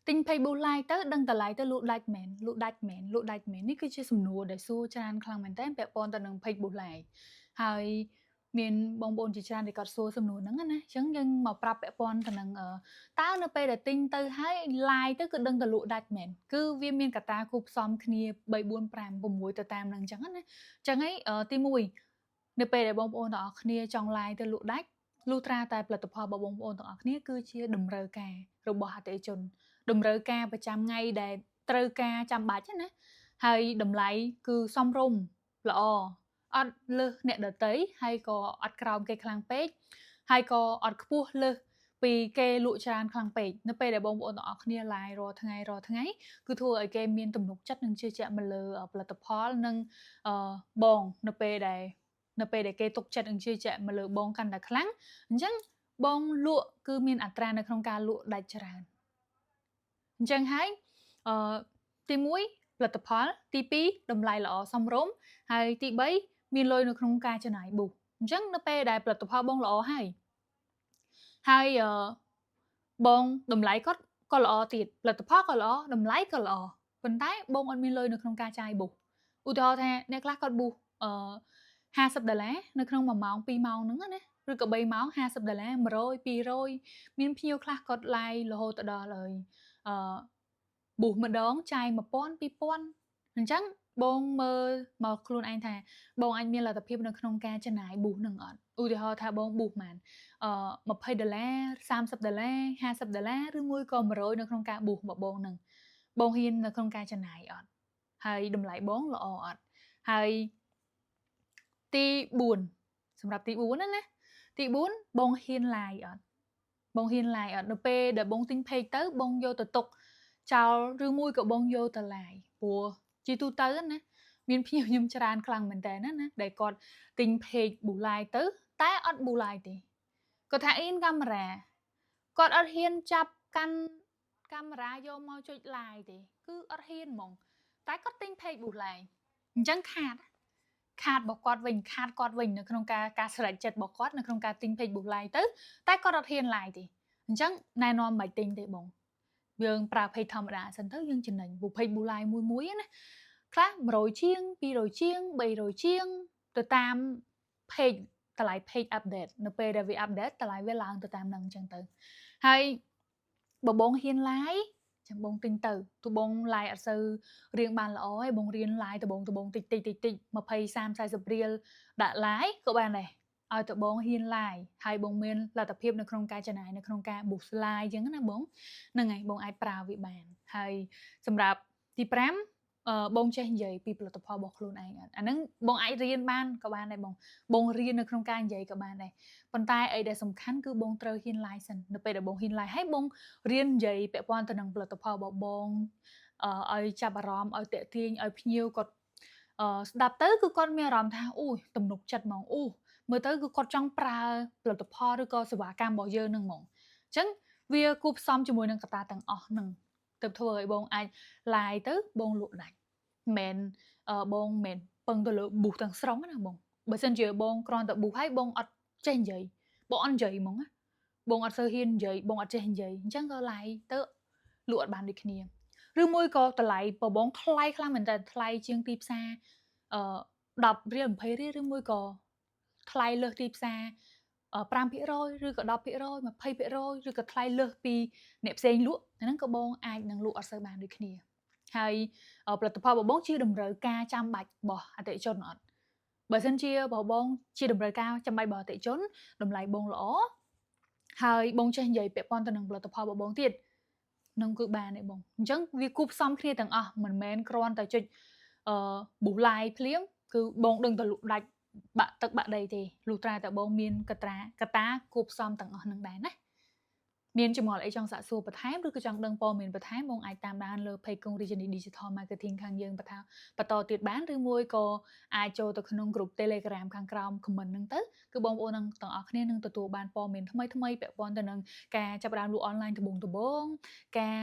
ទិញ Facebook Live ទៅដឹងតម្លៃទៅលក់ដាច់មែនលក់ដាច់មែនលក់ដាច់មែននេះគឺជាសំណួរដែលសួរច្រើនខ្លាំងមែនទែនពាក់ព័ន្ធទៅនឹង Facebook Live ហើយមានបងប្អូនជាច្រើនដែលគាត់សួរសំណួរហ្នឹងណាអញ្ចឹងយើងមកប្រាប់ពាក់ព័ន្ធទៅនឹងតើនៅពេលដែលទិញទៅហើយ Live ទៅគឺដឹងតែលក់ដាច់មែនគឺវាមានកត្តាគូផ្សំគ្នា3 4 5 6ទៅតាមហ្នឹងអញ្ចឹងណាអញ្ចឹងហើយទី1នៅពេលដែលបងប្អូនទាំងអស់គ្នាចង់ Live ទៅលក់ដាច់លុះត្រាតែផលិតផលរបស់បងប្អូនទាំងអស់គ្នាគឺជាតម្រូវការរបស់អតិថិជនតម្រូវការប្រចាំថ្ងៃដែលត្រូវការចាំបាច់ណាហើយតម្លៃគឺសមរម្យល្អអត់លើសអ្នកដទៃហើយក៏អត់ក្រោមគេខ្លាំងពេកហើយក៏អត់ខ្ពស់លើសពីគេលក់ច្រើនខ្លាំងពេកនៅពេលដែលបងប្អូនទាំងអស់គ្នា live រាល់ថ្ងៃគឺធ្វើឲ្យគេមានទំនុកចិត្តនិងជឿជាក់មកលើផលិតផលនិងបងនៅពេលដែលគេទុកចិត្តនិងជឿជាក់មកលើបងកាន់តែខ្លាំងអញ្ចឹងបងលក់គឺមានអត្រានៅក្នុងការលក់ដាច់ច្រើនអញ្ចឹងហើយទី1ផលិតផលទី2តម្លៃល្អសមរម្យហើយទី3មានលុយនៅក្នុងការចំណាយប៊ូសអញ្ចឹងនៅពេលដែលផលិតផលបងល្អហើយបងតម្លៃគាត់ក៏ល្អទៀតផលិតផលក៏ល្អតម្លៃក៏ល្អប៉ុន្តែបងអត់មានលុយនៅក្នុងការចាយប៊ូសឧទាហរណ៍ថាអ្នកខ្លះគាត់ប៊ូស$50នៅក្នុង1ម៉ោង2ម៉ោងហ្នឹងណាឬក៏3ម៉ោង$50 100 200មានភ្ញៀវខ្លះគាត់ live រហូតដល់ហើយប៊ូសម្ដងចាយ1000 2000អញ្ចឹងបងមើលមកខ្លួនឯងថាបងអាចមានលទ្ធភាពនៅក្នុងការចំណាយប៊ូសនឹងអត់ឧទាហរណ៍ថាបងប៊ូសប៉ុន្មាន$20 $30 $50ឬមួយក៏100នៅក្នុងការប៊ូសរបស់បងនឹងបងហ៊ាននៅក្នុងការចំណាយអត់ហើយតម្លៃបងល្អអត់ហើយទី4សម្រាប់ទី4ណាទី4បងហ៊ាន live អត់បងហ៊ាន live អត់នៅពេលដែលបងទិញ page ទៅបងយកទៅទុកចោលឬមួយក៏បងយកទៅ live ព្រោះជាទូទៅណាមានភ្ញៀវខ្ញុំច្រើនខ្លាំងមែនតើណាដែលគាត់ទិញ page ប៊ូ live ទៅតែអត់ប៊ូ live ទេគាត់ថាអ៊ីនកាមេរ៉ាគាត់អត់ហ៊ានចាប់កាន់កាមេរ៉ាយកមកចុច live ទេគឺអត់ហ៊ានហ្មងតែគាត់ទិញ page ប៊ូ live អញ្ចឹងខាតរបស់គាត់វិញនៅក្នុងការស្រេចចិត្តរបស់គាត់នៅក្នុងការទិញ page ប៊ូ live ទៅតែគាត់អត់ហ៊ាន live ទេអញ្ចឹងណែនាំមិនទិញទេបងយើងប្រើ page ធម្មតាសិនទៅយើងចំណេញព្រោះ page ប៊ូ live មួយណាខ្លះ100ជាង200ជាង300ជាងទៅតាម page តម្លៃ page update នៅពេលដែលវា update តម្លៃវាឡើងទៅតាមហ្នឹងអញ្ចឹងទៅហើយបើបងហ៊ាន live ចាំបងទិញទៅទោះបង live អត់សូវរៀងបានល្អឯងបងរៀន live ដបងតិច20 30 40រៀលដាក់ live ក៏បានដែរឲ្យតបងហ៊ាន live ហើយបងមានលទ្ធភាពនៅក្នុងការចំណាយនៅក្នុងការ boost live អញ្ចឹងណាបងហ្នឹងហើយបងអាចប្រើវាបានហើយសម្រាប់ទី5បងចេះនិយាយពីផលិតផលរបស់ខ្លួនឯងអត់អាហ្នឹងបងអាចរៀនបានក៏បានដែរបងរៀននៅក្នុងការនិយាយក៏បានដែរប៉ុន្តែអីដែលសំខាន់គឺបងត្រូវហ៊ាន live សិននៅពេលដែលបងហ៊ាន live ហើយបងរៀននិយាយពាក់ព័ន្ធទៅនឹងផលិតផលរបស់បងឲ្យចាប់អារម្មណ៍ឲ្យតាក់ទាញឲ្យភ្ញៀវគាត់ស្ដាប់ទៅគឺគាត់មានអារម្មណ៍ថាអូយទំនុកចិត្តហ្មងអូមើលទៅគឺគាត់ចង់ប្រើផលិតផលឬក៏សេវាកម្មរបស់យើងនឹងហ្មងអញ្ចឹងវាគួបផ្សំជាមួយនឹងកត្តាទាំងអស់ហ្នឹងទើបធ្វើឲ្យបងអាច live ទៅបងលក់ដាច់មិនបងមិនពឹងទៅលើ booth ទាំងស្រុងណាបងបើសិនជាបងគ្រាន់តែ booth ហើយបងអត់ចេះនិយាយបងអត់និយាយហ្មងណាបងអត់សូវហ៊ាននិយាយបងអត់ចេះនិយាយអញ្ចឹងក៏ live ទៅលក់អត់បានដូចគ្នាឬមួយក៏តម្លៃបើបងថ្លៃខ្លាំងមែនតើថ្លៃជាងទីផ្សារ10រៀល20រៀលឬមួយក៏ថ្លៃលើសទីផ្សារ5%ឬក៏10% 20%ឬក៏ថ្លៃលើសពីអ្នកផ្សេងលក់អាហ្នឹងក៏បងអាចនឹងលក់អត់សូវបានដូចគ្នាហើយផលិតផលរបស់បងជាតម្រូវការចាំបាច់របស់អតិថិជនអត់បើសិនជាបងជាតម្រូវការចាំបាច់របស់អតិថិជនតម្លៃបងល្អហើយបងចេះនិយាយពាក់ព័ន្ធទៅនឹងផលិតផលរបស់បងទៀតនឹងគឺបានទេបងអញ្ចឹងវាគូផ្សំគ្នាទាំងអស់មិនមែនគ្រាន់តែចុចប៊ូ live ភ្លាមគឺបងដឹងតែលក់ដាច់បាក់ទឹកបាក់ដីទេលុះត្រាតែបងមានកតាគូផ្សំទាំងអស់នឹងដែរណាមានចម្ងល់អីចង់សាកសួរបន្ថែមឬក៏ចង់ដឹងព័ត៌មានបន្ថែមបងអាចតាមដានលើ page កុង Regional Digital Marketing ខាងយើងបន្តទៀតបានឬមួយក៏អាចចូលទៅក្នុង group Telegram ខាងក្រោម comment ហ្នឹងទៅគឺបងប្អូនទាំងអស់គ្នានឹងទទួលបានព័ត៌មានថ្មីពាក់ព័ន្ធទៅនឹងការចាប់ផ្ដើមលក់ online ដំបូងការ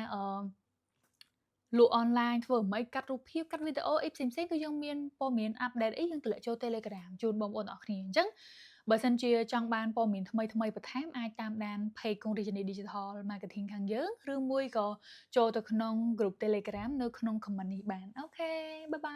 លក់ online ធ្វើម៉េចកាត់រូបភាពកាត់វីដេអូអីផ្សេងៗគឺយើងមានព័ត៌មាន update អីយើងតម្លាក់ចូល Telegram ជូនបងប្អូនទាំងអស់គ្នាអញ្ចឹង បើសិនជាចង់បានព័ត៌មានថ្មីៗបន្ថែមអាចតាមដាន Page កុងរាជនី Digital Marketing ខាងយើងឬមួយក៏ចូលទៅក្នុង Group Telegram នៅក្នុង comment នេះបានអូខេបាយបាយ